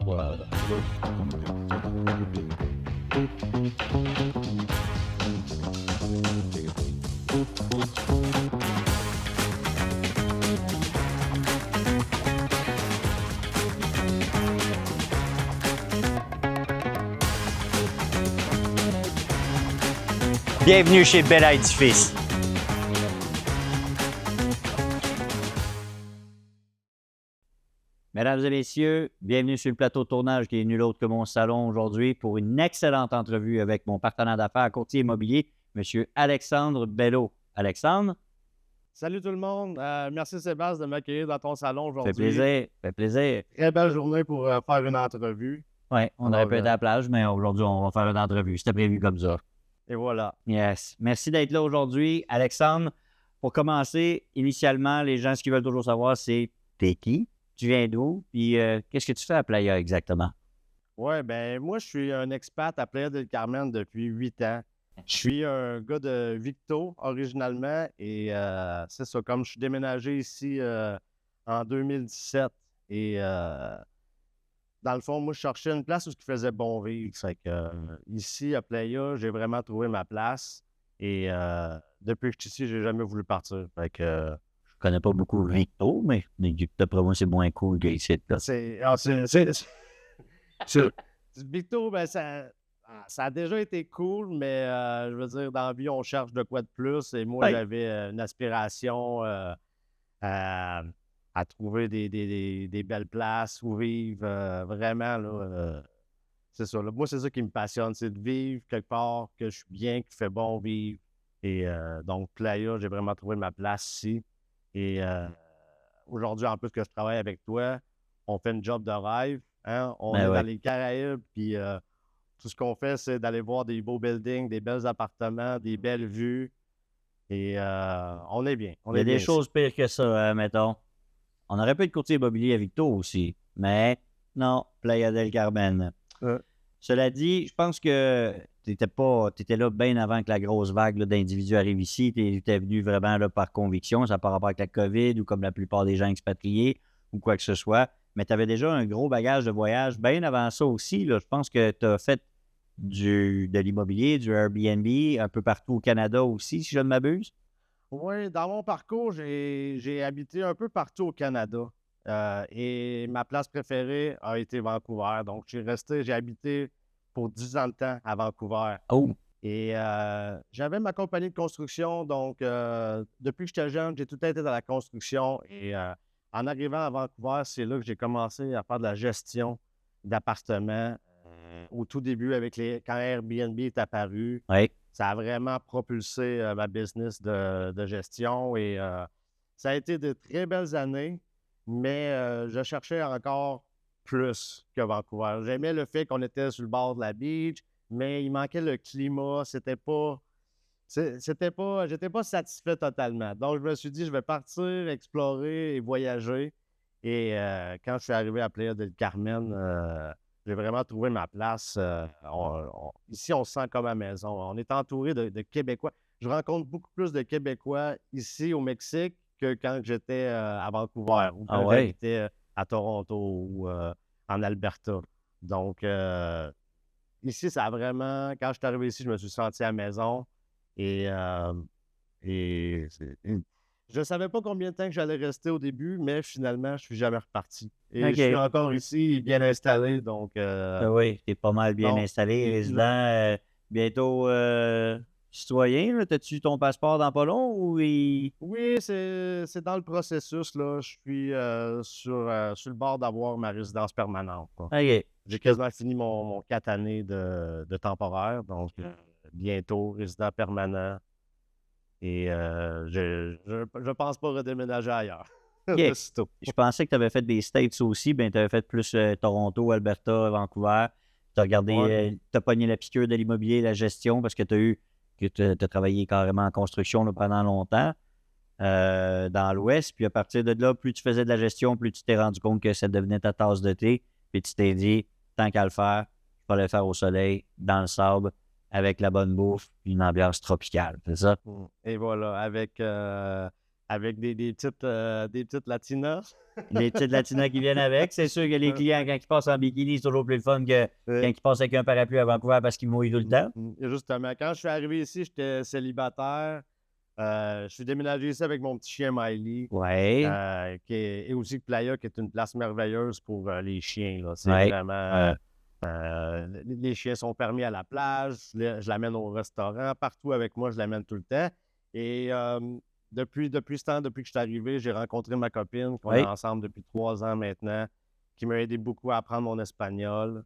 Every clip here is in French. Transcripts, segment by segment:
Voilà. Bienvenue chez Bel Édifice. Mesdames et messieurs, bienvenue sur le plateau de tournage qui est nul autre que mon salon aujourd'hui pour une excellente entrevue avec mon partenaire d'affaires courtier immobilier, M. Alexandre Bello. Alexandre? Salut tout le monde. Merci Sébastien de m'accueillir dans ton salon aujourd'hui. Fait plaisir. Très belle journée pour faire une entrevue. Oui, on aurait pu être à la plage, mais aujourd'hui, on va faire une entrevue. C'était prévu comme ça. Et voilà. Yes. Merci d'être là aujourd'hui. Alexandre, pour commencer, initialement, les gens, ce qu'ils veulent toujours savoir, c'est t'es qui? Tu viens d'où? Puis qu'est-ce que tu fais à Playa exactement? Oui, ben moi, je suis un expat à Playa del Carmen depuis 8 ans. Je suis un gars de Victo originalement et c'est ça, comme je suis déménagé ici en 2017 et dans le fond, moi, je cherchais une place où il faisait bon vivre. Fait que, ici, à Playa, j'ai vraiment trouvé ma place et depuis que je suis ici, j'ai jamais voulu partir. Fait que, Je connais pas beaucoup Victo, mais d'après moi, c'est moins cool que ici. Victo, ben, ça a déjà été cool, mais je veux dire, dans la vie, on cherche de quoi de plus. Et moi, Oui. j'avais une aspiration à trouver des belles places où vivre. Vraiment, là, c'est ça. Là. Moi, c'est ça qui me passionne, c'est de vivre quelque part que je suis bien, qui fait bon vivre. Et donc, Playa, j'ai vraiment trouvé ma place ici. Et aujourd'hui, en plus que je travaille avec toi, on fait une job de rêve. Hein? On est dans les Caraïbes, puis tout ce qu'on fait, c'est d'aller voir des beaux buildings, des belles appartements, des belles vues. Et on est bien. Il y a des choses pires que ça, mettons. On aurait pu être courtier immobilier à Victo aussi, mais non, Playa del Carmen. Cela dit, je pense que tu étais là bien avant que la grosse vague là, d'individus arrive ici. Tu étais venu vraiment là, par conviction, ça n'a pas rapport avec la COVID ou comme la plupart des gens expatriés ou quoi que ce soit. Mais tu avais déjà un gros bagage de voyage bien avant ça aussi. Là. Je pense que tu as fait de l'immobilier, du Airbnb, un peu partout au Canada aussi, si je ne m'abuse. Oui, dans mon parcours, j'ai habité un peu partout au Canada. Et ma place préférée a été Vancouver. Donc, j'ai habité pour 10 ans de temps à Vancouver. Oh! Et j'avais ma compagnie de construction. Donc, depuis que j'étais jeune, j'ai tout été dans la construction. Et en arrivant à Vancouver, c'est là que j'ai commencé à faire de la gestion d'appartements. Au tout début, quand Airbnb est apparu, Oui. ça a vraiment propulsé ma business de gestion. Et ça a été de très belles années, mais je cherchais encore plus que Vancouver. J'aimais le fait qu'on était sur le bord de la beach, mais il manquait le climat. J'étais pas satisfait totalement. Donc, je me suis dit, je vais partir, explorer et voyager. Et quand je suis arrivé à Playa del Carmen, j'ai vraiment trouvé ma place. Ici, on se sent comme à la maison. On est entouré de Québécois. Je rencontre beaucoup plus de Québécois ici au Mexique que quand j'étais à Vancouver ou quand j'habitais à Toronto ou en Alberta. Donc, ici, ça a vraiment... Quand je suis arrivé ici, je me suis senti à la maison. Et je ne savais pas combien de temps que j'allais rester au début, mais finalement, je ne suis jamais reparti. Et je suis encore ici, bien installé. Donc, oui, tu es pas mal bien installé, résident, bientôt citoyen. As-tu ton passeport dans pas long ou Oui, c'est dans le processus. Là. Je suis sur le bord d'avoir ma résidence permanente. OK. J'ai quasiment fini mon 4 années de temporaire. Donc, bientôt, résident permanent. Et je pense pas redéménager ailleurs. Yeah. Je pensais que tu avais fait des States aussi. Ben, tu avais fait plus Toronto, Alberta, Vancouver. Tu as regardé, tu as pogné la piqûre de l'immobilier, la gestion, parce que tu as travaillé carrément en construction là, pendant longtemps dans l'Ouest. Puis à partir de là, plus tu faisais de la gestion, plus tu t'es rendu compte que ça devenait ta tasse de thé. Puis tu t'es dit, tant qu'à le faire, il fallait le faire au soleil, dans le sable, avec la bonne bouffe, puis une ambiance tropicale. C'est ça? Et voilà, avec avec des petites latinas. Les petites latinas qui viennent avec. C'est sûr que les clients, quand ils passent en bikini, c'est toujours plus le fun que quand ils passent avec un parapluie à Vancouver parce qu'ils mouillent tout le temps. Justement, quand je suis arrivé ici, j'étais célibataire. Je suis déménagé ici avec mon petit chien Miley. Ouais. Et aussi Playa, qui est une place merveilleuse pour les chiens. Là. C'est Ouais. vraiment... les chiens sont permis à la plage. Je l'amène au restaurant. Partout avec moi, je l'amène tout le temps. Et depuis ce temps, depuis que je suis arrivé, j'ai rencontré ma copine, qu'on est ensemble depuis 3 ans maintenant, qui m'a aidé beaucoup à apprendre mon espagnol.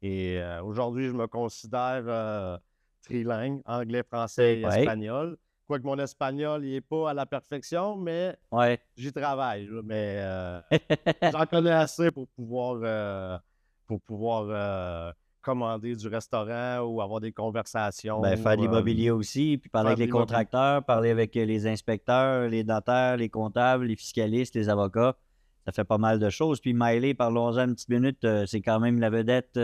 Et aujourd'hui, je me considère trilingue, anglais, français et espagnol. Quoique mon espagnol, il n'est pas à la perfection, mais j'y travaille. Là, mais j'en connais assez pour pouvoir commander du restaurant ou avoir des conversations. Faire de l'immobilier aussi, puis parler avec les contracteurs, parler avec les inspecteurs, les notaires, les comptables, les fiscalistes, les avocats. Ça fait pas mal de choses. Puis Miley, parlons-en une petite minute, c'est quand même la vedette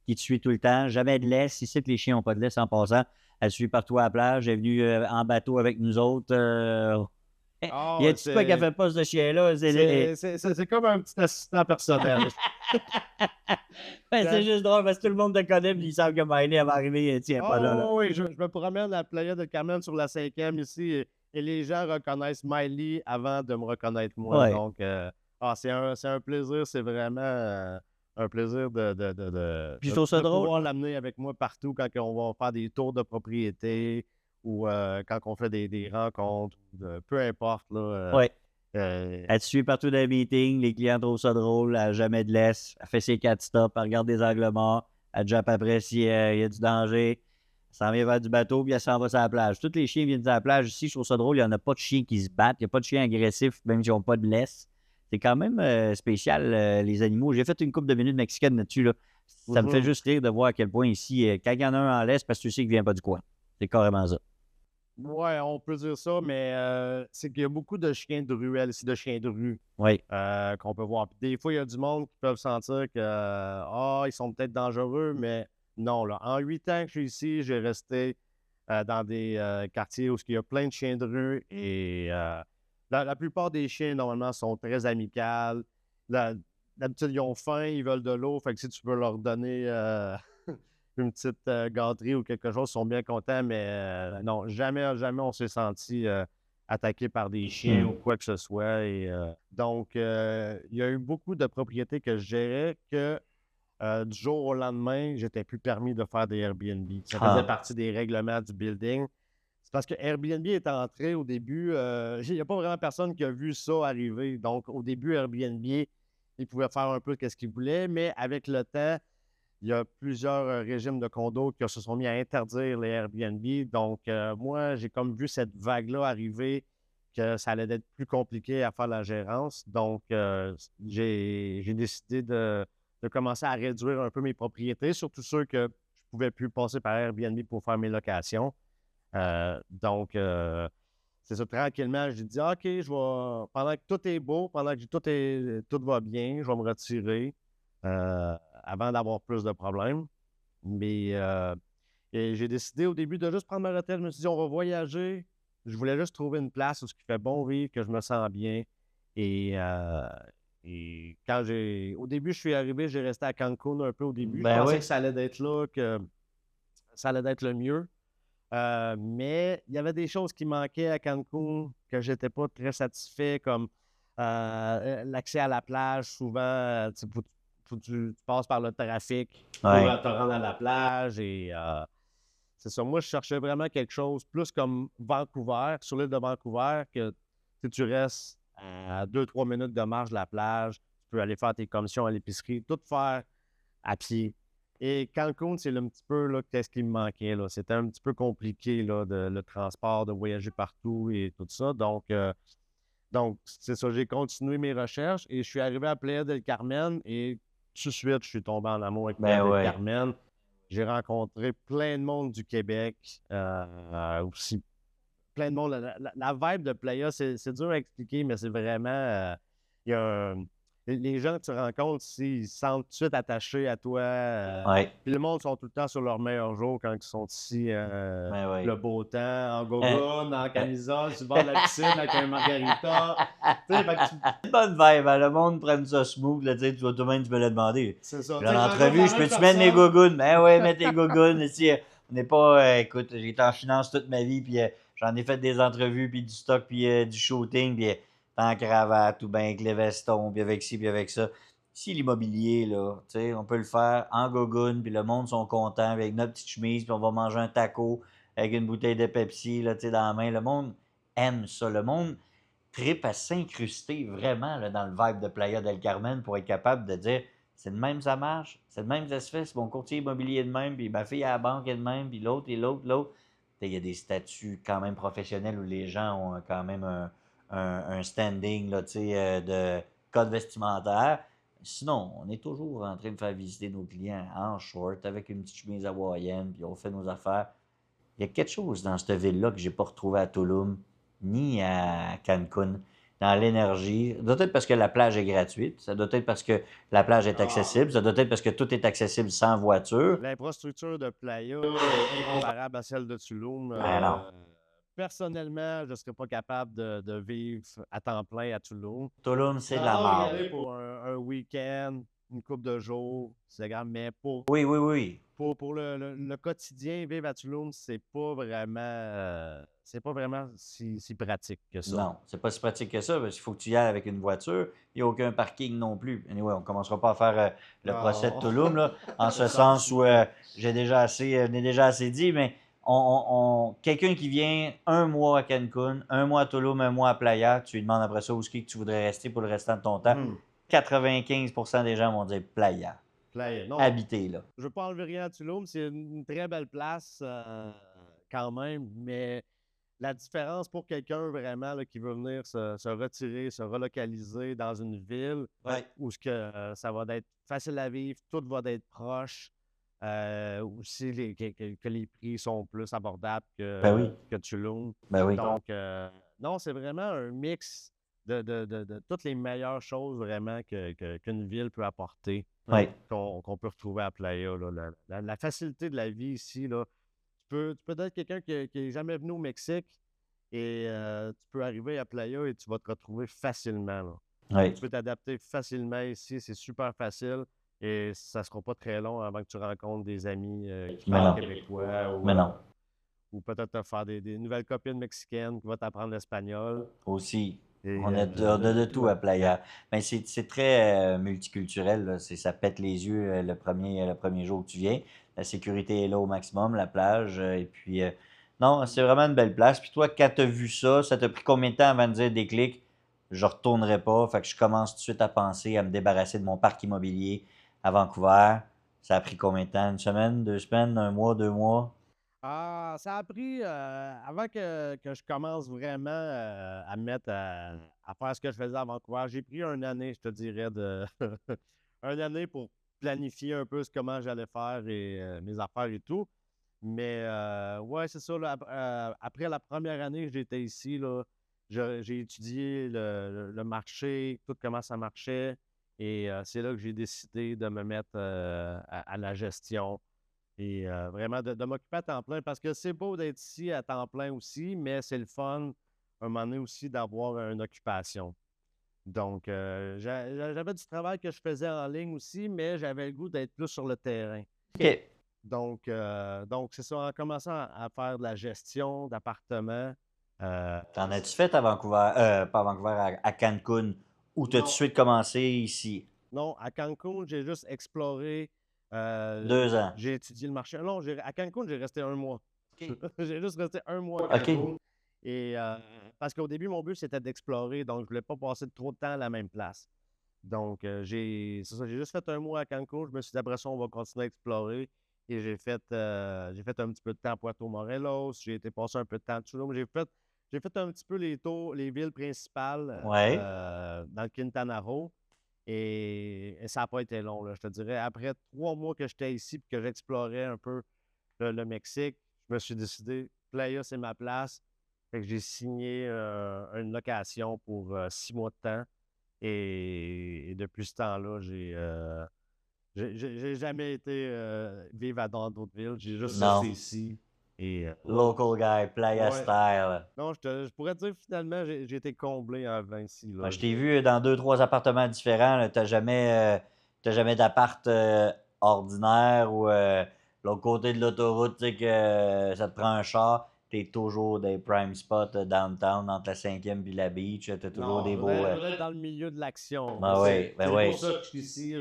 qui te suit tout le temps. Jamais de laisse. Ici, les chiens n'ont pas de laisse en passant. Elle suit partout à la plage. Elle est venue en bateau avec nous autres. Il y a tout quoi qu'elle fait pas ce chien-là. C'est comme un petit assistant personnel. C'est juste drôle parce que tout le monde te connaît et ils savent que Miley va arriver. Tiens, pas là. Oui, je me promène à la Playa del Carmen sur la 5e ici et les gens reconnaissent Miley avant de me reconnaître moi. Ouais. Donc, c'est un plaisir. C'est vraiment un plaisir de pouvoir l'amener avec moi partout quand on va faire des tours de propriété ou quand on fait des rencontres, peu importe. Là, elle te suit partout dans les meetings, les clients trouvent ça drôle, elle n'a jamais de laisse, elle fait ses 4 stops, elle regarde des angles morts, elle jappe après s'il y a du danger, elle s'en vient vers du bateau, puis elle s'en va sur la plage. Tous les chiens viennent sur la plage ici, je trouve ça drôle, il n'y en a pas de chiens qui se battent, il n'y a pas de chiens agressifs, même s'ils n'ont pas de laisse. C'est quand même spécial, les animaux. J'ai fait une couple de minutes mexicaine là-dessus. Là. Ça me fait juste rire de voir à quel point ici, quand il y en a un en laisse, parce que tu sais qu'il ne vient pas du coin. C'est carrément ça. Oui, on peut dire ça, mais c'est qu'il y a beaucoup de chiens de ruelle ici, de chiens de rue qu'on peut voir. Puis des fois, il y a du monde qui peuvent sentir que ils sont peut-être dangereux, mais non. Là. En 8 ans que je suis ici, j'ai resté dans des quartiers où il y a plein de chiens de rue et la plupart des chiens, normalement, sont très amicales. D'habitude, ils ont faim, ils veulent de l'eau. Fait que si tu peux leur donner une petite gâterie ou quelque chose, ils sont bien contents. Mais non, jamais on s'est senti attaqué par des chiens ou quoi que ce soit. Et, donc, il y a eu beaucoup de propriétés que je gérais que du jour au lendemain, j'étais plus permis de faire des Airbnb. Ça faisait partie des règlements du building. C'est parce que Airbnb est entré au début, il n'y a pas vraiment personne qui a vu ça arriver. Donc, au début, Airbnb, ils pouvaient faire un peu ce qu'ils voulaient, mais avec le temps, il y a plusieurs régimes de condos qui se sont mis à interdire les Airbnb. Donc, moi, j'ai comme vu cette vague-là arriver, que ça allait être plus compliqué à faire la gérance. Donc, j'ai décidé de commencer à réduire un peu mes propriétés, surtout ceux que je ne pouvais plus passer par Airbnb pour faire mes locations. Donc, c'est ça, tranquillement, j'ai dit, OK, pendant que tout est beau, pendant que tout va bien, je vais me retirer avant d'avoir plus de problèmes. Mais et j'ai décidé au début de juste prendre ma retraite. Je me suis dit, on va voyager. Je voulais juste trouver une place où il fait bon vivre, que je me sens bien. Et au début, je suis arrivé, j'ai resté à Cancun un peu au début. Je pensais que ça allait être là, que ça allait être le mieux. Mais il y avait des choses qui manquaient à Cancun que je n'étais pas très satisfait, comme l'accès à la plage. Souvent, tu passes par le trafic pour te rendre à la plage. Et c'est ça. Moi, je cherchais vraiment quelque chose plus comme Vancouver, sur l'île de Vancouver, que tu restes à 2-3 minutes de marche de la plage. Tu peux aller faire tes commissions à l'épicerie, tout faire à pied. Et Cancun, c'est un petit peu là, qu'est-ce qui me manquait. Là. C'était un petit peu compliqué, là, le transport, de voyager partout et tout ça. Donc, c'est ça. J'ai continué mes recherches et je suis arrivé à Playa del Carmen et tout de suite, je suis tombé en amour avec Playa del Carmen. J'ai rencontré plein de monde du Québec. Aussi, plein de monde. La vibe de Playa, c'est dur à expliquer, mais c'est vraiment... il y a les gens que tu rencontres, ils se sentent tout de suite attachés à toi. Ouais. Puis le monde sont tout le temps sur leur meilleur jour quand ils sont ici. Ben oui. Le beau temps, en Hein? gogoune, en camisole, sur le bord de la piscine avec un margarita. Tu sais, fait que Bonne vibe, hein, le monde prenne ça smooth, là, tu sais, tu vas toi-même, tu me l'as demandé. c'est ça. Puis Tu là, sais, en je rencontre entrevue, la je même peux-tu mettre mes personne. gougounes? Ben ouais, mettre les gougounes. Ici, on n'est pas, écoute, j'ai été en finance toute ma vie, puis j'en ai fait des entrevues, puis du stock, puis du shooting, puis en cravate, ou bien avec les vestons, puis avec ci, puis avec ça. Ici, l'immobilier, là, tu sais, on peut le faire en gogoune, puis le monde sont contents, avec notre petite chemise, puis on va manger un taco avec une bouteille de Pepsi, là, tu sais, dans la main. Le monde aime ça. Le monde trip à s'incruster vraiment là, dans le vibe de Playa del Carmen pour être capable de dire c'est de même ça marche, c'est de même ça se fait, c'est mon courtier immobilier est de même, puis ma fille à la banque est de même, puis l'autre et l'autre, l'autre. Il y a des statuts quand même professionnels où les gens ont quand même un standing là, de code vestimentaire. Sinon, on est toujours en train de faire visiter nos clients en short, avec une petite chemise hawaïenne, puis on fait nos affaires. Il y a quelque chose dans cette ville-là que j'ai pas retrouvé à Tulum ni à Cancun. Dans l'énergie. Ça doit être parce que la plage est gratuite. Ça doit être parce que la plage est accessible. Ça doit être parce que tout est accessible sans voiture. L'infrastructure de Playa est incomparable à celle de Tulum. Ben non. Personnellement, je ne serais pas capable de vivre à temps plein à Tulum. Tulum, c'est de la J'adore y merde. aller pour un week-end, une couple de jours, c'est grave, mais Oui, oui, oui. pour le quotidien, vivre à Tulum, c'est pas vraiment si pratique que ça. Non, c'est pas si pratique que ça, parce qu'il faut que tu y ailles avec une voiture. Il n'y a aucun parking non plus. Anyway, on ne commencera pas à faire le procès de Non. Tulum, là, en ce C'est sens où censuré. je n'ai déjà assez dit, mais quelqu'un qui vient un mois à Cancun, un mois à Tulum, un mois à Playa, tu lui demandes après ça où est-ce que tu voudrais rester pour le restant de ton temps. 95% des gens vont dire Playa. Playa. Non, Habiter là. je veux pas enlever rien à Tulum, c'est une très belle place quand même, mais la différence pour quelqu'un vraiment là, qui veut venir se retirer, se relocaliser dans une ville Ouais. où ça va être facile à vivre, tout va être proche, aussi que les prix sont plus abordables Ben oui. que Tulum. Ben oui. Donc, non, c'est vraiment un mix de toutes les meilleures choses vraiment qu'une ville peut apporter, Oui. qu'on peut retrouver à Playa. Là. La facilité de la vie ici, là, tu peux être quelqu'un qui n'est jamais venu au Mexique et tu peux arriver à Playa et tu vas te retrouver facilement. Là. Oui. Tu peux t'adapter facilement ici, c'est super facile et ça ne sera pas très long avant que tu rencontres des amis qui Mais parlent non. québécois Mais non. ou peut-être te faire des nouvelles copines mexicaines qui vont t'apprendre l'espagnol. Aussi. Et, On a de tout à Playa. Mais c'est très multiculturel, là. Ça pète les yeux le premier jour que tu viens. La sécurité est là au maximum, la plage. Et puis, non, c'est vraiment une belle place. Puis toi, quand tu as vu ça, ça t'a pris combien de temps avant de dire déclic? Je retournerai pas. Fait que je commence tout de suite à penser à me débarrasser de mon parc immobilier à Vancouver. Ça a pris combien de temps? Une semaine, 2 semaines, un mois, 2 mois? ça a pris, avant que je commence vraiment à me mettre à faire ce que je faisais à Vancouver, j'ai pris une année, je te dirais, une année pour planifier un peu comment j'allais faire et mes affaires et tout. Mais ouais, c'est ça. Là, après la première année que j'étais ici, là, j'ai étudié le marché, tout comment ça marchait. Et c'est là que j'ai décidé de me mettre à la gestion et vraiment de m'occuper à temps plein parce que c'est beau d'être ici à temps plein aussi, mais c'est le fun, à un moment donné aussi, d'avoir une occupation. Donc, j'avais du travail que je faisais en ligne aussi, mais j'avais le goût d'être plus sur le terrain. OK. Donc c'est ça, en commençant à faire de la gestion d'appartements. T'en as-tu fait à Vancouver? Pas à Vancouver, à Cancun, ou t'as tout de Non, suite commencé ici? non, à Cancun, j'ai juste exploré, 2 ans. j'ai étudié le marché. Non, à Cancun, j'ai resté un mois. OK. J'ai juste resté un mois à OK. Cancun. Et parce qu'au début, mon but, c'était d'explorer, donc je ne voulais pas passer trop de temps à la même place. Donc, c'est ça, j'ai juste fait un mois à Cancun. Je me suis dit, après ça, on va continuer à explorer. Et j'ai fait un petit peu de temps à Puerto Morelos. J'ai été passer un peu de temps à Tulum. J'ai fait un petit peu les tours, les villes principales Ouais. dans le Quintana Roo. Et ça n'a pas été long, là, je te dirais. Après 3 mois que j'étais ici et que j'explorais un peu le Mexique, je me suis décidé, Playa, c'est ma place. Fait que j'ai signé une location pour 6 mois de temps. Et depuis ce temps-là, j'ai jamais été vivre dans d'autres villes. J'ai juste resté ici. Et, Local guy, playa style. Non, je pourrais te dire finalement, j'ai été comblé en venant ici. Là. Je t'ai vu dans 2-3 appartements différents. T'as jamais d'appart ordinaire ou l'autre côté de l'autoroute, tu sais que ça te prend un char. T'es toujours des prime spots downtown entre la 5e et la beach. T'as toujours des beaux. Je voudrais être dans le milieu de l'action. Ben oui, ben oui. C'est pour ça que je suis ici.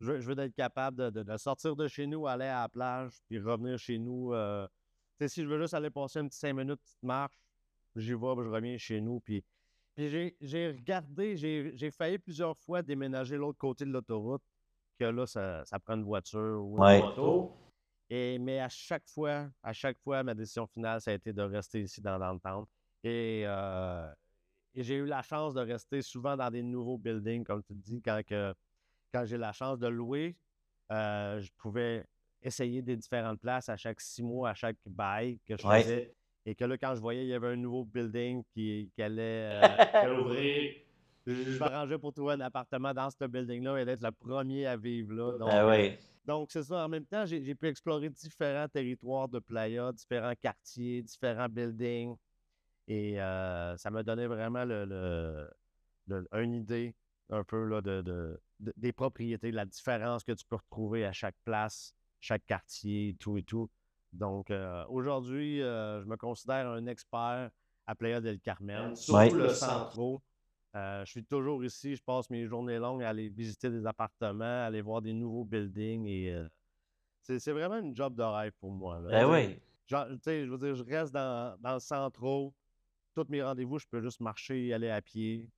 Je veux être capable de sortir de chez nous, aller à la plage, puis revenir chez nous. Si je veux juste aller passer une petite 5 minutes, petite marche, j'y vais, puis je reviens chez nous. Puis j'ai regardé, j'ai failli plusieurs fois déménager l'autre côté de l'autoroute, que là, ça prend une voiture ou une moto. Mais à chaque fois, ma décision finale, ça a été de rester ici dans downtown. Et j'ai eu la chance de rester souvent dans des nouveaux buildings, comme tu dis, quand j'ai la chance de louer, je pouvais essayer des différentes places à chaque 6 mois, à chaque bail que je faisais. Et que là, quand je voyais qu'il y avait un nouveau building qui allait ouvrir, je m'arrangeais pour trouver un appartement dans ce building-là et d'être le premier à vivre là. Donc, c'est ça. En même temps, j'ai pu explorer différents territoires de playa, différents quartiers, différents buildings. Et ça m'a donné vraiment une idée un peu là, des propriétés, de la différence que tu peux retrouver à chaque place, chaque quartier, tout et tout. Donc, aujourd'hui, je me considère un expert à Playa del Carmen, surtout le centre. Je suis toujours ici, je passe mes journées longues à aller visiter des appartements, aller voir des nouveaux buildings et c'est vraiment une job de rêve pour moi. Là. Je veux dire, je reste dans le centre. Tous mes rendez-vous, je peux juste marcher et aller à pied.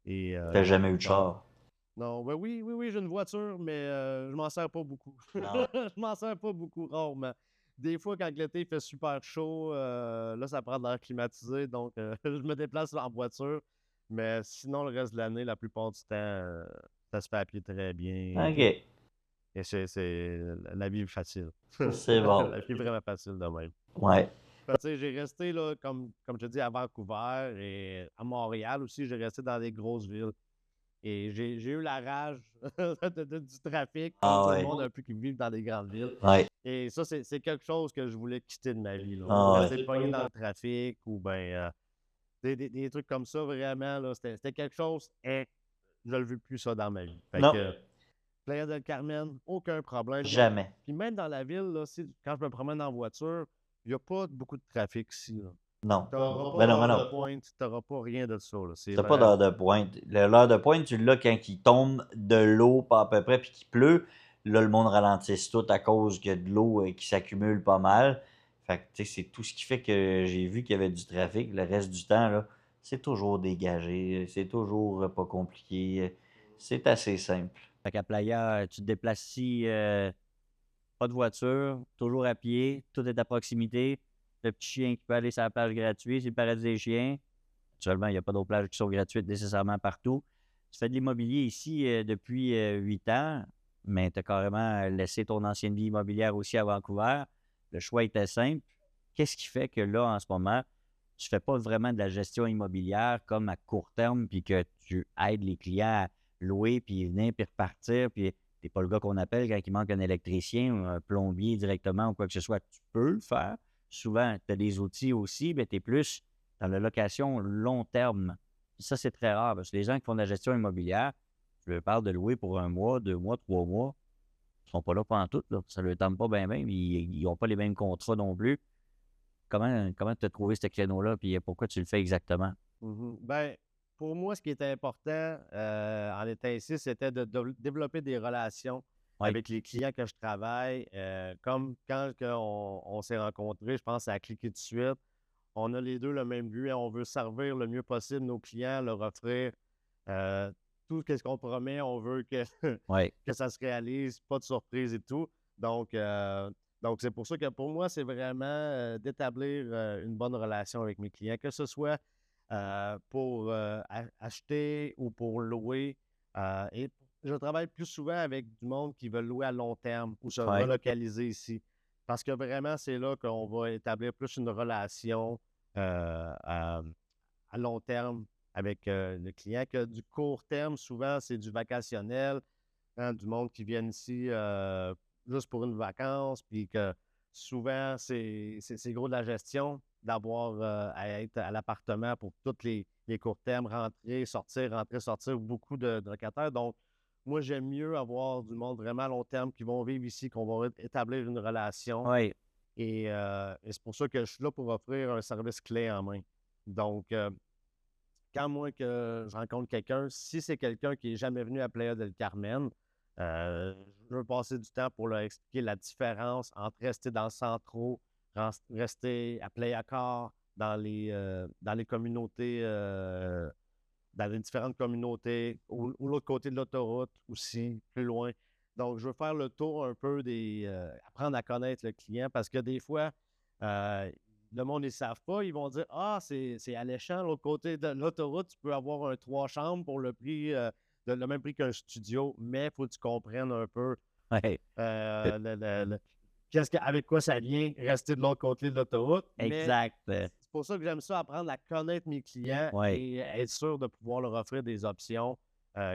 T'as jamais eu de char? Non, ben oui, j'ai une voiture, mais je m'en sers pas beaucoup. Je m'en sers pas beaucoup, rarement. Des fois, quand l'été fait super chaud, là, ça prend de l'air climatisé, donc je me déplace en voiture. Mais sinon, le reste de l'année, la plupart du temps, ça se fait à pied très bien. OK. Et c'est la vie facile. C'est bon. La vie vraiment facile de même. Ouais. J'ai resté, là, comme je te dis, à Vancouver et à Montréal aussi, j'ai resté dans des grosses villes. Et j'ai eu la rage du trafic, comme tout le monde un peu qui vit dans des grandes villes. Et ça, c'est quelque chose que je voulais quitter de ma vie. Là. Rester pogné dans le trafic ou bien des trucs comme ça, vraiment, là, c'était quelque chose, je ne le veux plus ça dans ma vie. Fait que Playa del Carmen, aucun problème. Jamais. Puis même dans la ville, là, quand je me promène en voiture, il n'y a pas beaucoup de trafic ici. Là. Non. Tu n'auras pas d'heure de pointe, tu n'auras pas rien de ça. Tu n'as pas d'heure de pointe. L'heure de pointe, tu l'as quand il tombe de l'eau pas à peu près puis qu'il pleut. Là, le monde ralentisse tout à cause qu'il y a de l'eau qui s'accumule pas mal. Fait que, c'est tout ce qui fait que j'ai vu qu'il y avait du trafic. Le reste du temps, là, c'est toujours dégagé. C'est toujours pas compliqué. C'est assez simple. Fait qu'à Playa, tu te déplaces ici, pas de voiture, toujours à pied, tout est à proximité. Le petit chien qui peut aller sur la plage gratuite, c'est le paradis des chiens. Actuellement, il n'y a pas d'autres plages qui sont gratuites nécessairement partout. Tu fais de l'immobilier ici depuis 8 ans, mais tu as carrément laissé ton ancienne vie immobilière aussi à Vancouver. Le choix était simple. Qu'est-ce qui fait que là, en ce moment, tu ne fais pas vraiment de la gestion immobilière comme à court terme, puis que tu aides les clients à louer, puis venir, puis repartir, puis tu n'es pas le gars qu'on appelle quand il manque un électricien ou un plombier directement ou quoi que ce soit. Tu peux le faire. Souvent, tu as des outils aussi, mais tu es plus dans la location long terme. Ça, c'est très rare parce que les gens qui font de la gestion immobilière, je leur parle de louer pour 1 mois, 2 mois, 3 mois, ils ne sont pas là pendant tout. Là. Ça ne leur tente pas bien, ils n'ont pas les mêmes contrats non plus. Comment tu as trouvé ce créneau-là et pourquoi tu le fais exactement? Ben, pour moi, ce qui était important en étant ici, c'était de développer des relations avec les clients que je travaille. Comme quand on s'est rencontrés, je pense que ça a cliqué tout de suite. On a les deux le même but. On veut servir le mieux possible nos clients, leur offrir tout ce qu'on promet. On veut que ça se réalise, pas de surprise et tout. Donc, c'est pour ça que pour moi, c'est vraiment d'établir une bonne relation avec mes clients, que ce soit pour acheter ou pour louer. Et je travaille plus souvent avec du monde qui veut louer à long terme ou se relocaliser ici. Parce que vraiment, c'est là qu'on va établir plus une relation à long terme avec le client. Que du court terme, souvent, c'est du vacationnel, hein, du monde qui vient ici juste pour une vacance, puis que souvent, c'est gros de la gestion d'avoir à être à l'appartement pour tous les courts termes, rentrer, sortir, beaucoup de locataires. Donc, moi, j'aime mieux avoir du monde vraiment à long terme qui vont vivre ici, qu'on va établir une relation. Oui. Et c'est pour ça que je suis là pour offrir un service clé en main. Donc, quand moi que je rencontre quelqu'un, si c'est quelqu'un qui n'est jamais venu à Playa del Carmen, je veux passer du temps pour leur expliquer la différence entre rester dans le centro, rester à Playa Car, dans les communautés, dans les différentes communautés, ou l'autre côté de l'autoroute aussi, plus loin. Donc, je veux faire le tour un peu apprendre à connaître le client parce que des fois, le monde, ils ne savent pas. Ils vont dire ah, c'est alléchant, l'autre côté de l'autoroute, tu peux avoir un 3 chambres pour le prix, le même prix qu'un studio, mais il faut que tu comprennes un peu Ouais. avec quoi ça vient rester de l'autre côté de l'autoroute. Exact. C'est pour ça que j'aime ça, apprendre à connaître mes clients et être sûr de pouvoir leur offrir des options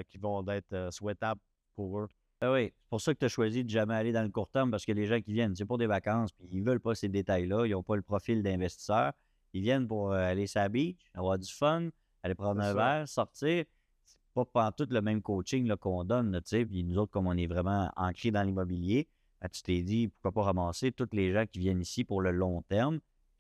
qui vont être souhaitables pour eux. Oui, c'est pour ça que tu as choisi de jamais aller dans le court terme parce que les gens qui viennent, c'est pour des vacances, puis ils ne veulent pas ces détails-là, ils n'ont pas le profil d'investisseur. Ils viennent pour aller sur la beach, avoir du fun, aller prendre un verre, sortir. C'est pas pantoute le même coaching là, qu'on donne, là, tu sais. Puis nous autres, comme on est vraiment ancrés dans l'immobilier, ben, tu t'es dit, pourquoi pas ramasser tous les gens qui viennent ici pour le long terme,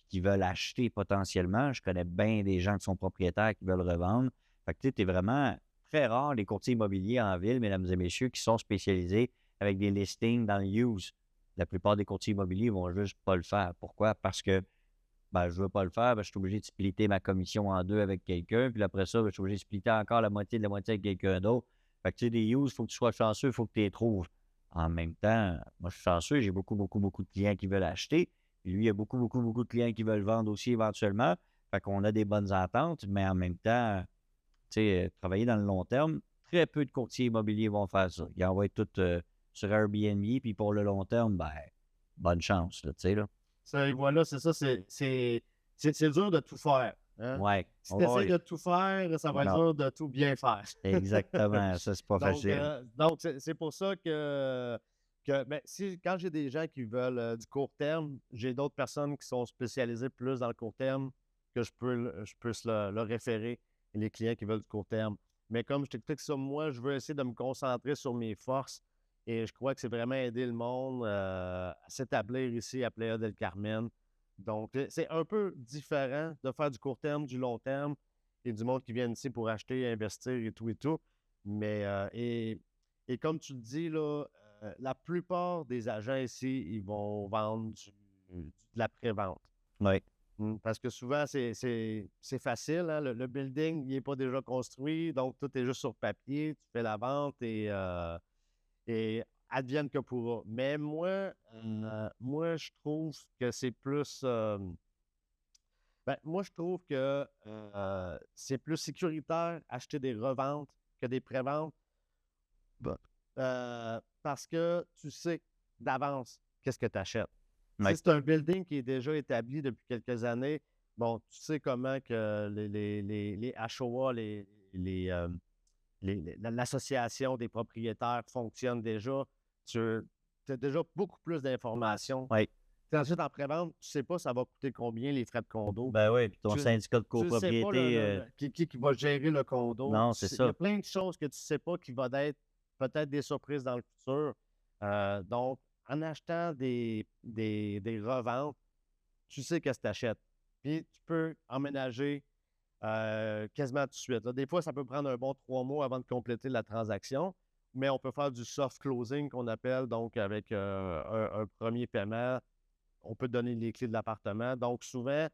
qui veulent acheter potentiellement. Je connais bien des gens qui sont propriétaires qui veulent revendre. Fait que tu es vraiment très rare les courtiers immobiliers en ville, mesdames et messieurs, qui sont spécialisés avec des listings dans le use. La plupart des courtiers immobiliers vont juste pas le faire. Pourquoi? Parce que je ne veux pas le faire, je suis obligé de splitter ma commission en deux avec quelqu'un, puis après ça, je suis obligé de splitter encore la moitié de la moitié avec quelqu'un d'autre. Fait que tu sais, des use, il faut que tu sois chanceux, il faut que tu les trouves. En même temps, moi, je suis chanceux, j'ai beaucoup, beaucoup, beaucoup de clients qui veulent acheter. Puis lui, il y a beaucoup, beaucoup, beaucoup de clients qui veulent vendre aussi éventuellement. Fait qu'on a des bonnes ententes, mais en même temps, tu sais, travailler dans le long terme, très peu de courtiers immobiliers vont faire ça. Ils envoient tout sur Airbnb, puis pour le long terme, bonne chance, tu sais, là. Voilà, c'est ça, c'est dur de tout faire. Hein? Ouais. Si tu essaies de tout faire, ça va être dur de tout bien faire. Exactement, ça, c'est pas facile. Donc, c'est pour ça que quand j'ai des gens qui veulent du court terme, j'ai d'autres personnes qui sont spécialisées plus dans le court terme que je peux leur référer, les clients qui veulent du court terme. Mais comme je t'explique ça, moi, je veux essayer de me concentrer sur mes forces et je crois que c'est vraiment aider le monde à s'établir ici à Playa del Carmen. Donc, c'est un peu différent de faire du court terme, du long terme et du monde qui vient ici pour acheter, investir et tout et tout. Mais, et comme tu le dis, là, la plupart des agents ici, ils vont vendre de la pré-vente. Oui. Parce que souvent, c'est facile. Hein? Le building, il n'est pas déjà construit, donc tout est juste sur papier. Tu fais la vente et advienne que pourra. Mais moi, je trouve que c'est plus... moi, je trouve que c'est plus sécuritaire acheter des reventes que des préventes. Parce que tu sais d'avance qu'est-ce que tu achètes. Si c'est un building qui est déjà établi depuis quelques années, bon, tu sais comment que les HOA, l'association des propriétaires fonctionne déjà. Tu as déjà beaucoup plus d'informations. Oui. Ensuite, en pré-vente, tu ne sais pas ça va coûter combien les frais de condo. Ben oui, puis ton syndicat de copropriété. Tu sais pas qui va gérer le condo. Non, c'est ça. Il y a plein de choses que tu ne sais pas qui vont être peut-être des surprises dans le futur. Donc, en achetant des reventes, tu sais qu'est-ce que tu achètes. Puis, tu peux emménager quasiment tout de suite. Là, des fois, ça peut prendre un bon 3 mois avant de compléter la transaction, mais on peut faire du soft closing qu'on appelle, donc avec un premier paiement. On peut te donner les clés de l'appartement. Donc, souvent,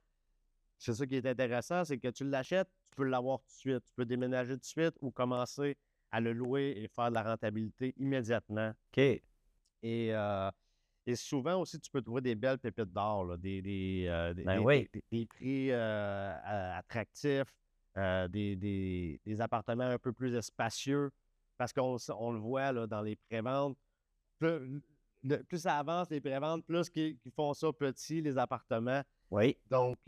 c'est ça qui est intéressant, c'est que tu l'achètes, tu peux l'avoir tout de suite. Tu peux déménager tout de suite ou commencer à le louer et faire de la rentabilité immédiatement. OK. Et souvent aussi, tu peux trouver des belles pépites d'or, là, des prix attractifs, des appartements un peu plus spacieux, parce qu'on le voit là, dans les préventes. Plus ça avance, les préventes, plus qu'ils font ça petit, les appartements. Oui. Donc,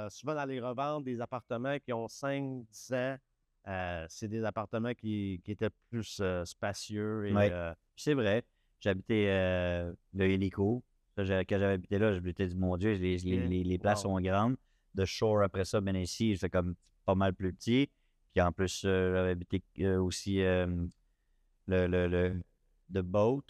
souvent dans les reventes, des appartements qui ont 5-10 ans, c'est des appartements qui étaient plus spacieux Oui. et C'est vrai. J'habitais le Hélico. Quand j'avais habité là, je me dit, mon Dieu, les places wow. sont grandes. De Shore, après ça, ben ici, je fais comme pas mal plus petit. Puis en plus, j'avais habité aussi le The Boat,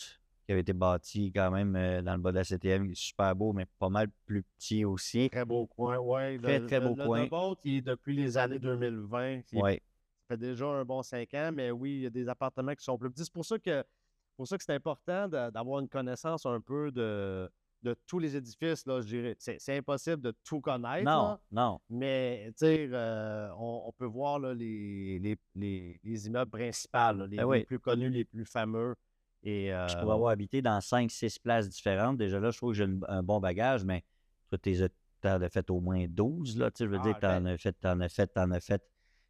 qui avait été bâti quand même dans le bas de la CTM, qui est super beau, mais pas mal plus petit aussi. Très beau coin, oui. Très, très beau coin. The Boat, il est depuis les années 2020. Oui. Ça fait déjà un bon 5 ans, mais oui, il y a des appartements qui sont plus petits. C'est pour ça que c'est important d'avoir une connaissance un peu de tous les édifices, là, je dirais. C'est impossible de tout connaître, Non, là, non. mais tu sais, on peut voir là, les immeubles principaux, là, Ben oui. les plus connus, les plus fameux. Et, Je pourrais avoir habité dans 5-6 places différentes. Déjà là, je trouve que j'ai un bon bagage, mais toi, t'en as fait au moins 12, là. Tu sais, je veux dire, t'en as fait.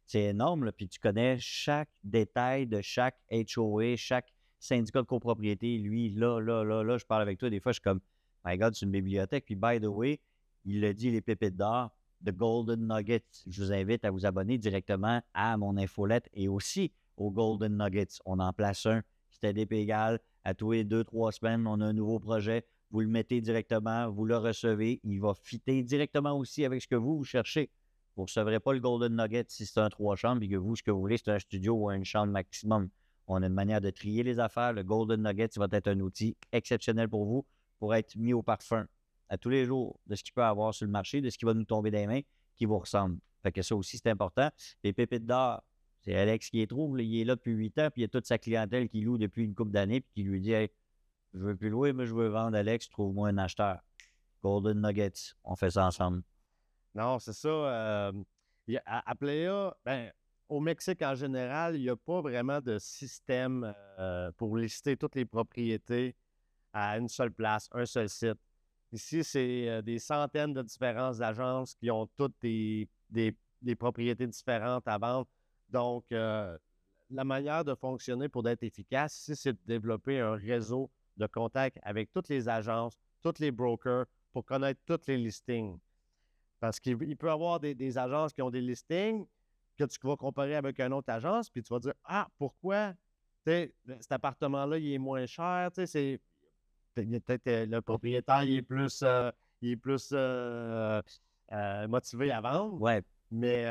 C'est énorme, là. Puis tu connais chaque détail de chaque HOA, chaque syndicat de copropriété. Lui, là, je parle avec toi. Des fois, je suis comme, my God, c'est une bibliothèque. Puis, by the way, il le dit, les pépites d'or, The Golden Nuggets. Je vous invite à vous abonner directement à mon infolette et aussi au Golden Nuggets. On en place un. C'était DP égal. À tous les 2-3 semaines, on a un nouveau projet. Vous le mettez directement, vous le recevez. Il va fitter directement aussi avec ce que vous cherchez. Vous ne recevrez pas le Golden Nugget si c'est un 3 chambres et que vous, ce que vous voulez, c'est un studio ou une chambre maximum. On a une manière de trier les affaires. Le Golden Nugget, ça va être un outil exceptionnel pour vous pour être mis au parfum à tous les jours de ce qu'il peut avoir sur le marché, de ce qui va nous tomber des mains, qui vous ressemble. Fait que ça aussi, c'est important. Les pépites d'or, c'est Alex qui les trouve. Là, il est là depuis 8 ans, puis il y a toute sa clientèle qui loue depuis une couple d'années, puis qui lui dit hey, je veux plus louer, mais je veux vendre, Alex, trouve-moi un acheteur. Golden Nuggets, on fait ça ensemble. non, c'est ça. À Playa, ben, au Mexique en général, il n'y a pas vraiment de système pour lister toutes les propriétés à une seule place, un seul site. Ici, c'est des centaines de différentes agences qui ont toutes des propriétés différentes à vendre. Donc, la manière de fonctionner pour être efficace ici, c'est de développer un réseau de contacts avec toutes les agences, tous les brokers pour connaître tous les listings. Parce qu'il peut y avoir des agences qui ont des listings que tu vas comparer avec une autre agence, puis tu vas dire ah, pourquoi cet appartement-là, il est moins cher, c'est peut-être le propriétaire, il est plus motivé à vendre. Ouais. Mais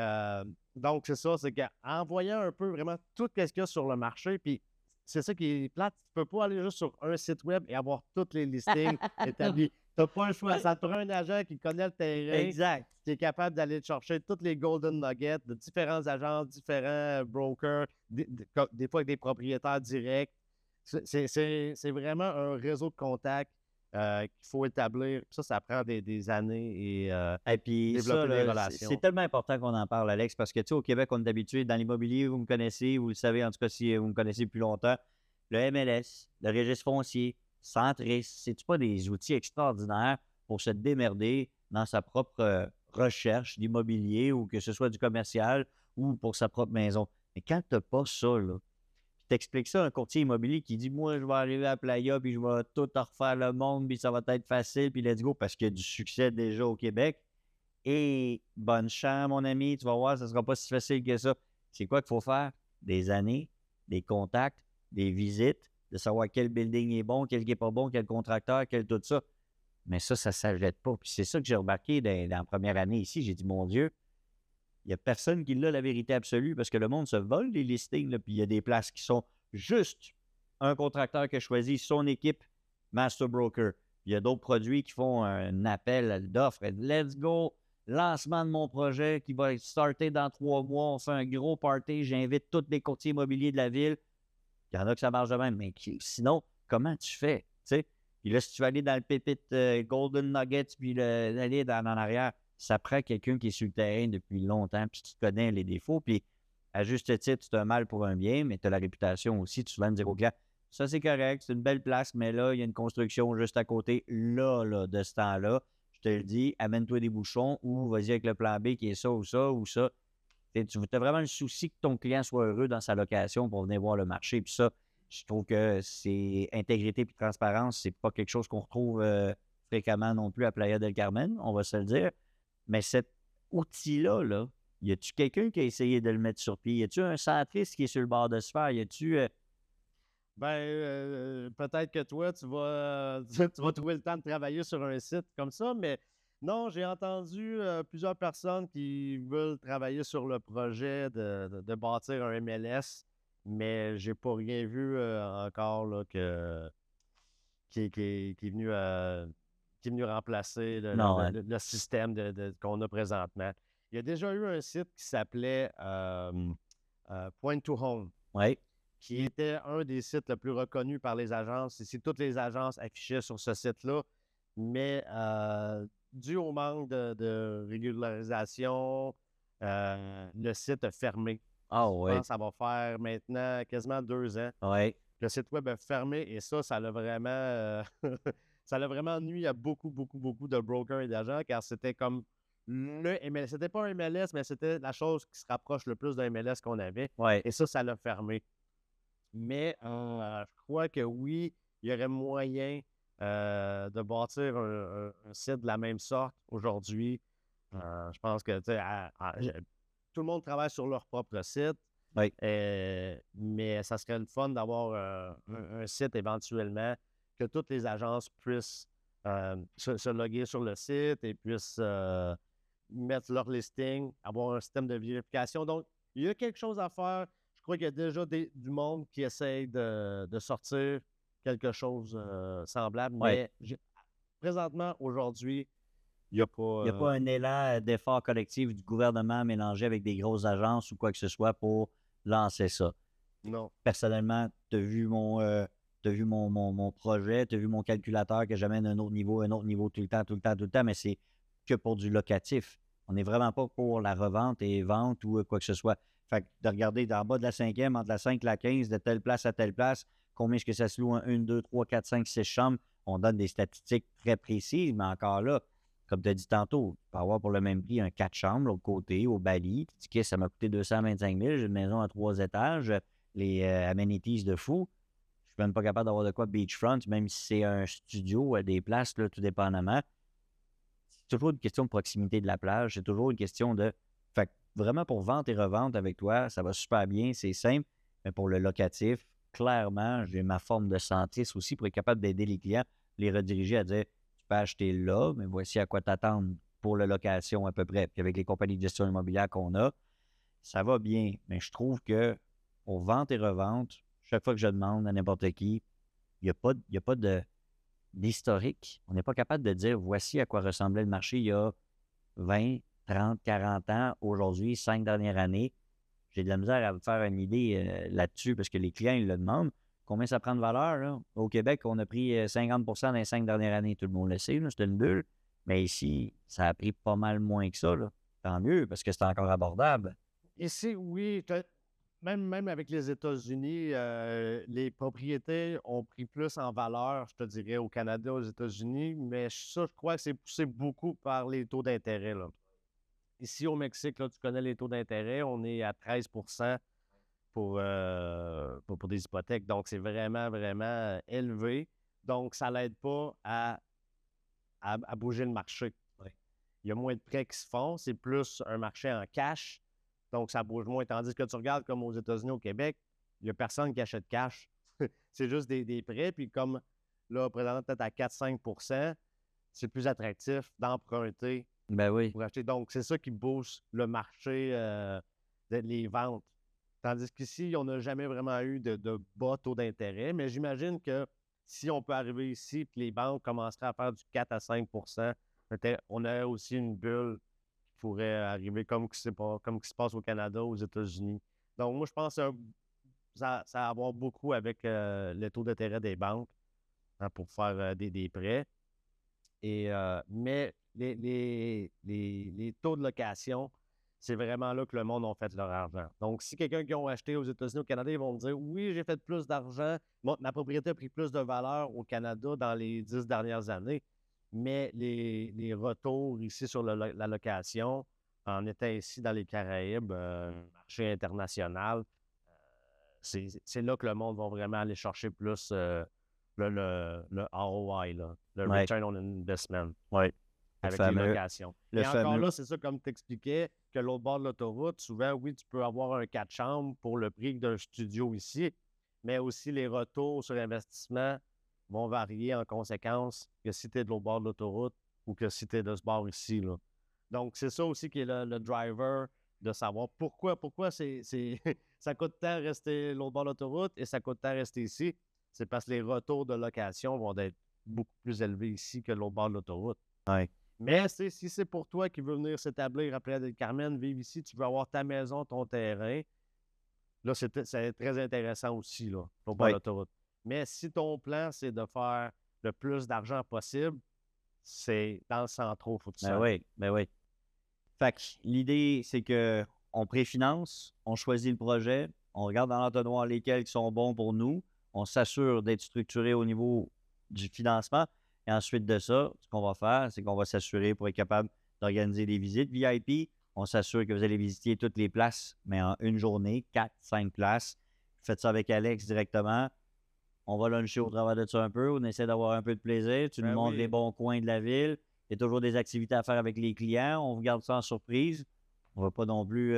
donc, c'est ça, c'est qu'en voyant un peu vraiment tout ce qu'il y a sur le marché, puis c'est ça qui est plate, tu peux pas aller juste sur un site web et avoir tous les listings établis. Tu n'as pas un choix. Ça te prend un agent qui connaît le terrain, Exact. qui est capable d'aller chercher tous les golden nuggets de différentes agences, différents brokers, des fois avec des propriétaires directs. C'est vraiment un réseau de contacts qu'il faut établir. Ça prend des années et puis développer ça, des là, relations. c'est tellement important qu'on en parle, Alex, parce que tu sais, au Québec, on est habitué dans l'immobilier, vous me connaissez, vous le savez, en tout cas, si vous me connaissez depuis longtemps, le MLS, le registre foncier, Centris, c'est-tu pas des outils extraordinaires pour se démerder dans sa propre recherche d'immobilier ou que ce soit du commercial ou pour sa propre maison? Mais quand tu n'as pas ça, là, puis t'expliques ça à un courtier immobilier qui dit moi, je vais arriver à Playa, puis je vais tout refaire le monde, puis ça va être facile, puis let's go, parce qu'il y a du succès déjà au Québec. Et bonne chance, mon ami, tu vas voir, ça ne sera pas si facile que ça. C'est quoi qu'il faut faire? Des années, des contacts, des visites, de savoir quel building est bon, quel qui n'est pas bon, quel contracteur, quel tout ça. Mais ça ne s'achète pas. Puis c'est ça que j'ai remarqué dans la première année ici. J'ai dit, mon Dieu, il n'y a personne qui l'a la vérité absolue parce que le monde se vole des listings. Là, puis il y a des places qui sont juste un contracteur qui a choisi son équipe Master Broker. Il y a d'autres produits qui font un appel d'offres. Let's go! Lancement de mon projet qui va starter dans 3 mois. On fait un gros party. J'invite tous les courtiers immobiliers de la ville. Il y en a que ça marche de même. Mais sinon, comment tu fais? T'sais? Puis là, si tu veux aller dans le pépite Golden Nuggets puis aller en arrière, ça prend quelqu'un qui est sur le terrain depuis longtemps puis qui connaît les défauts. Puis à juste titre, c'est un mal pour un bien, mais tu as la réputation aussi. Tu vas me dire au client, ça c'est correct, c'est une belle place, mais là, il y a une construction juste à côté, là de ce temps-là. Je te le dis, amène-toi des bouchons ou vas-y avec le plan B qui est ça ou ça ou ça. Tu as vraiment le souci que ton client soit heureux dans sa location pour venir voir le marché. Puis ça, je trouve que c'est intégrité et transparence, c'est pas quelque chose qu'on retrouve fréquemment non plus à Playa del Carmen, on va se le dire. Mais cet outil-là, là, y a-tu quelqu'un qui a essayé de le mettre sur pied? Y a-tu un centriste qui est sur le bord de se faire? Y a-tu... Peut-être que toi, tu vas, tu vas trouver le temps de travailler sur un site comme ça, mais non, j'ai entendu plusieurs personnes qui veulent travailler sur le projet de bâtir un MLS, mais j'ai pas rien vu encore là, qui est venu remplacer Non, hein? le système qu'on a présentement. Il y a déjà eu un site qui s'appelait Point to Home, Oui, qui était un des sites les plus reconnus par les agences. Ici, toutes les agences affichaient sur ce site-là, mais dû au manque de régularisation, le site a fermé. ah Je pense oui, que ça va faire maintenant quasiment 2 ans. oui, Le site web a fermé et ça l'a vraiment, ça l'a vraiment nui à beaucoup, beaucoup, beaucoup de brokers et d'agents car c'était comme le MLS. C'était pas un MLS, mais c'était la chose qui se rapproche le plus d'un MLS qu'on avait. oui. Et ça l'a fermé. Mais je crois que oui, il y aurait moyen de bâtir un site de la même sorte aujourd'hui. Je pense que tu sais, tout le monde travaille sur leur propre site, Oui. mais ça serait le fun d'avoir un site éventuellement que toutes les agences puissent se loguer sur le site et puissent mettre leur listing, avoir un système de vérification. Donc, il y a quelque chose à faire. Je crois qu'il y a déjà du monde qui essaye de sortir quelque chose semblable, Ouais. mais présentement, aujourd'hui, il n'y a Il n'y a pas. pas un élan d'effort collectif du gouvernement mélangé avec des grosses agences ou quoi que ce soit pour lancer ça. Non. Personnellement, tu as vu mon projet, tu as vu mon calculateur que j'amène à un autre niveau tout le temps, tout le temps, tout le temps, mais c'est que pour du locatif. On n'est vraiment pas pour la revente et vente ou quoi que ce soit. Fait que de regarder d'en bas de la 5e, entre la 5 et la 15, de telle place à telle place, combien est-ce que ça se loue en 1, 2, 3, 4, 5, 6 chambres, on donne des statistiques très précises, mais encore là, comme tu as dit tantôt, tu peux avoir pour le même prix un 4 chambres, l'autre côté, au Bali. Tu dis que ça m'a coûté 225 000, j'ai une maison à 3 étages, les amenities de fou. Je suis même pas capable d'avoir de quoi beachfront, même si c'est un studio, des places, là, tout dépendamment. C'est toujours une question de proximité de la plage. C'est toujours une question de. Fait que vraiment, pour vente et revente avec toi, ça va super bien, c'est simple. Mais pour le locatif, clairement, j'ai ma forme de centriste aussi pour être capable d'aider les clients, les rediriger à dire tu peux acheter là, mais voici à quoi t'attendre pour la location à peu près. Puis avec les compagnies de gestion immobilière qu'on a, ça va bien. Mais je trouve que pour vente et revente, chaque fois que je demande à n'importe qui, il n'y a pas d'historique. On n'est pas capable de dire voici à quoi ressemblait le marché il y a 20, 30, 40 ans, aujourd'hui, 5 dernières années. J'ai de la misère à me faire une idée là-dessus parce que les clients, ils le demandent. Combien ça prend de valeur? Là? Au Québec, on a pris 50 dans les 5 dernières années. Tout le monde le sait, c'était une bulle. Mais ici, ça a pris pas mal moins que ça. Là. Tant mieux parce que c'est encore abordable. Ici, oui, même avec les États-Unis, les propriétés ont pris plus en valeur, je te dirais, au Canada, aux États-Unis, mais ça, je crois que c'est poussé beaucoup par les taux d'intérêt, là. Ici, au Mexique, là, tu connais les taux d'intérêt, on est à 13 pour des hypothèques. Donc, c'est vraiment, vraiment élevé. Donc, ça n'aide pas à bouger le marché. Oui. Il y a moins de prêts qui se font. C'est plus un marché en cash. Donc, ça bouge moins. Tandis que tu regardes comme aux États-Unis, au Québec, il n'y a personne qui achète cash. C'est juste des prêts. Puis comme là, présentement, peut-être à 4-5 c'est plus attractif d'emprunter Ben oui. pour acheter. Donc, c'est ça qui booste le marché les ventes. Tandis qu'ici, on n'a jamais vraiment eu de bas taux d'intérêt. Mais j'imagine que si on peut arriver ici et que les banques commenceraient à faire du 4 à 5 peut-être on a aussi une bulle qui pourrait arriver comme qui se passe au Canada, aux États-Unis. Donc, moi, je pense que ça a à voir beaucoup avec le taux d'intérêt des banques pour faire des prêts. Mais les taux de location, c'est vraiment là que le monde a fait leur argent. Donc, si quelqu'un qui a acheté aux États-Unis, au Canada, ils vont me dire oui, j'ai fait plus d'argent, ma propriété a pris plus de valeur au Canada dans les 10 dernières années, mais les retours ici sur la location, en étant ici dans les Caraïbes, marché international, c'est là que le monde va vraiment aller chercher plus le ROI, là, le Ouais. Return on Investment. Ouais. Avec fameux, les locations. le Et encore fameux. là, c'est ça, comme tu expliquais, que l'autre bord de l'autoroute, souvent, oui, tu peux avoir un 4 chambres pour le prix d'un studio ici, mais aussi les retours sur investissement vont varier en conséquence que si tu es de l'autre bord de l'autoroute ou que si tu es de ce bord ici, là. Donc, c'est ça aussi qui est le driver de savoir pourquoi ça coûte tant rester l'autre bord de l'autoroute et ça coûte tant rester ici. C'est parce que les retours de location vont être beaucoup plus élevés ici que l'autre bord de l'autoroute. Ouais. Mais si c'est pour toi qui veux venir s'établir à Playa-del-Carmen, vivre ici, tu veux avoir ta maison, ton terrain, là, c'est très intéressant aussi, là, pour bord de l'autoroute. Mais si ton plan, c'est de faire le plus d'argent possible, c'est dans le centre, faut que tu Ben oui, ben oui. Fait que l'idée, c'est qu'on préfinance, on choisit le projet, on regarde dans l'entonnoir lesquels qui sont bons pour nous, on s'assure d'être structuré au niveau du financement. Et ensuite de ça, ce qu'on va faire, c'est qu'on va s'assurer pour être capable d'organiser des visites VIP. On s'assure que vous allez visiter toutes les places, mais en une journée, 4, 5 places. Faites ça avec Alex directement. On va luncher au travers de ça un peu. On essaie d'avoir un peu de plaisir. Tu nous montres les bons coins de la ville. Il y a toujours des activités à faire avec les clients. On vous garde ça en surprise. On ne va pas non plus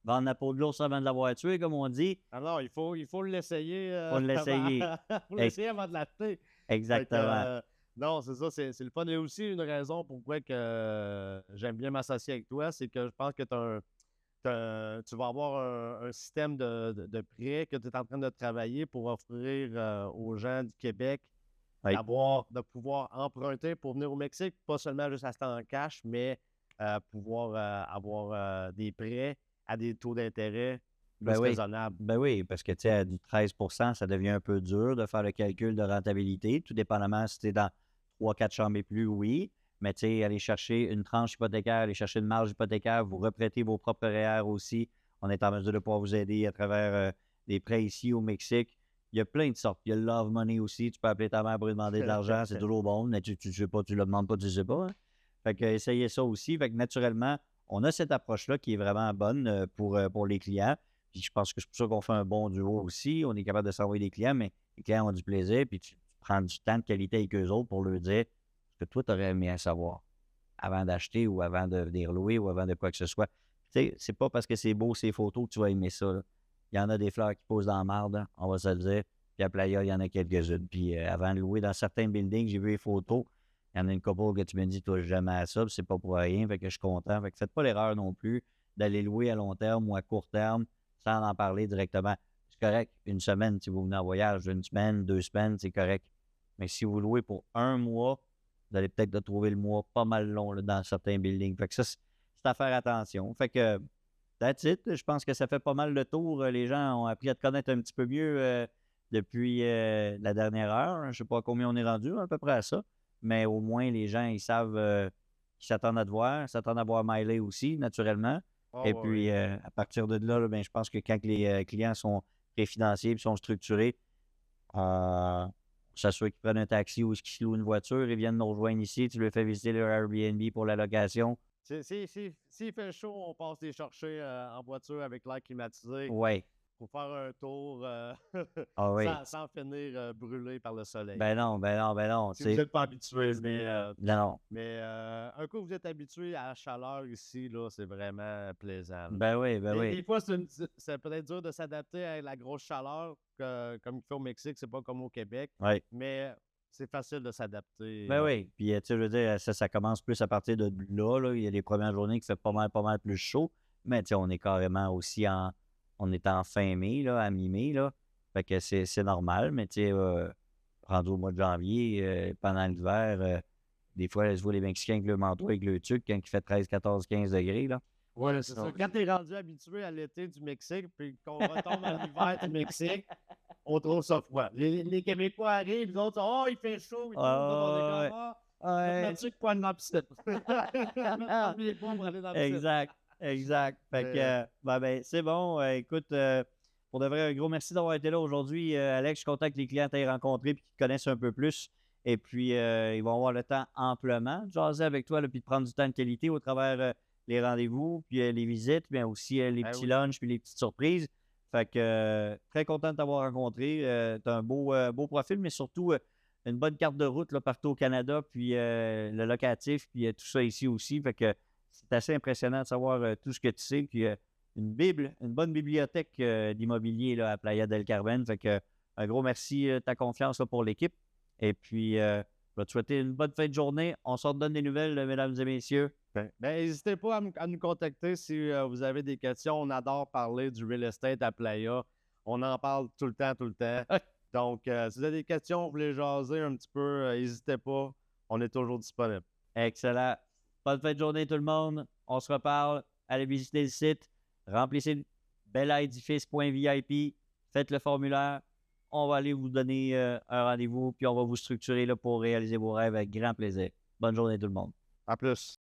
vendre la peau de l'ours avant de l'avoir tué, comme on dit. Alors, il faut l'essayer. Il faut l'essayer. Il faut l'essayer avant de l'acheter. Exactement. Non, c'est ça, c'est le fun. Il y a aussi une raison pourquoi que j'aime bien m'associer avec toi, c'est que je pense que tu vas avoir un système de prêt que tu es en train de travailler pour offrir aux gens du Québec de pouvoir emprunter pour venir au Mexique, pas seulement juste acheter en cash, mais pouvoir avoir des prêts à des taux d'intérêt plus raisonnables. Ben oui, parce que tu sais, à du 13 ça devient un peu dur de faire le calcul de rentabilité, tout dépendamment si tu es dans 3-4 chambres et plus, oui. Mais tu sais, aller chercher une tranche hypothécaire, aller chercher une marge hypothécaire, vous reprêtez vos propres REER aussi. On est en mesure de pouvoir vous aider à travers des prêts ici au Mexique. Il y a plein de sortes. Il y a le love money aussi. Tu peux appeler ta mère pour lui demander de l'argent. C'est toujours bon. Mais tu sais pas, tu le demandes pas, tu sais pas. Hein? Fait que essayez ça aussi. Fait que naturellement, on a cette approche-là qui est vraiment bonne pour les clients. Puis je pense que c'est pour ça qu'on fait un bon duo aussi. On est capable de s'envoyer des clients, mais les clients ont du plaisir. Puis tu prends du temps de qualité avec eux autres pour leur dire ce que toi, tu aurais aimé à savoir avant d'acheter ou avant de venir louer ou avant de quoi que ce soit. Tu sais, c'est pas parce que c'est beau ces photos que tu vas aimer ça. Là. Il y en a des fleurs qui posent dans la marde, hein, on va se le dire. Puis à Playa, il y en a quelques-unes. Puis avant de louer dans certains buildings, j'ai vu les photos. Il y en a une couple que tu me dis, toi, jamais à ça, puis c'est pas pour rien, fait que je suis content. Fait que faites pas l'erreur non plus d'aller louer à long terme ou à court terme sans en parler directement. C'est correct, une semaine, si vous venez en voyage, une semaine, 2 semaines, c'est correct. Mais si vous louez pour 1 mois, vous allez peut-être trouver le mois pas mal long là, dans certains buildings. Fait que ça, c'est à faire attention. Fait que that's it. Je pense que ça fait pas mal le tour. Les gens ont appris à te connaître un petit peu mieux depuis la dernière heure. Je ne sais pas combien on est rendu, à peu près à ça. Mais au moins, les gens, ils savent qu'ils s'attendent à te voir. Ils s'attendent à voir Miley aussi, naturellement. Et puis, à partir de là, ben, je pense que quand les clients sont préfinanciers et sont structurés, on s'assure qu'ils prennent un taxi ou qu'ils louent une voiture, ils viennent nous rejoindre ici. Tu leur fais visiter leur Airbnb pour la location. S'il fait chaud, on passe les chercher en voiture avec l'air climatisé. Oui. Pour faire un tour sans finir brûlé par le soleil. Ben non. Si vous n'êtes pas habitué, non. Mais un coup, vous êtes habitué à la chaleur ici, là, c'est vraiment plaisant. Là. Ben oui. Des fois, c'est peut-être dur de s'adapter à la grosse chaleur, comme il fait au Mexique, c'est pas comme au Québec. Oui. Mais c'est facile de s'adapter. Ben oui. Puis, tu sais, je veux dire, ça commence plus à partir de là. Il y a les premières journées qui fait pas mal plus chaud. Mais, tu sais, on est carrément aussi on est en fin mai, là, à mi-mai, là. Fait que c'est normal, mais tu sais, rendu au mois de janvier, pendant l'hiver, des fois, je vois les Mexicains avec le manteau, avec le tuc, quand il fait 13, 14, 15 degrés, là. Oui, c'est ça. Quand tu es rendu habitué à l'été du Mexique, puis qu'on retombe à l'hiver du Mexique, on trouve ça froid. Les Québécois arrivent, les autres, oh, il fait chaud, et tout, on est comme, notre tuc pointe dans la piscine. Exact. Fait que, c'est bon. Écoute, pour de vrai, un gros merci d'avoir été là aujourd'hui. Alex, je suis content que les clients t'aient rencontré et qu'ils te connaissent un peu plus. Et puis, ils vont avoir le temps amplement de jaser avec toi, puis de prendre du temps de qualité au travers les rendez-vous, puis les visites, bien aussi les petits lunchs, puis les petites surprises. Fait que très content de t'avoir rencontré. Tu as un beau profil, mais surtout une bonne carte de route là, partout au Canada, puis le locatif, puis tout ça ici aussi. Fait que c'est assez impressionnant de savoir tout ce que tu sais. Puis une bonne bibliothèque d'immobilier là, à Playa del Carmen. Fait que un gros merci de ta confiance là, pour l'équipe. Et puis, je vais te souhaiter une bonne fin de journée. On se redonne des nouvelles, mesdames et messieurs. N'hésitez pas à nous contacter si vous avez des questions. On adore parler du real estate à Playa. On en parle tout le temps, tout le temps. Donc, si vous avez des questions, vous voulez jaser un petit peu, n'hésitez pas. On est toujours disponible. Excellent. Bonne fin de journée, tout le monde. On se reparle. Allez visiter le site. Remplissez belaedifice.vip. Faites le formulaire. On va aller vous donner un rendez-vous, puis on va vous structurer là, pour réaliser vos rêves avec grand plaisir. Bonne journée, tout le monde. À plus.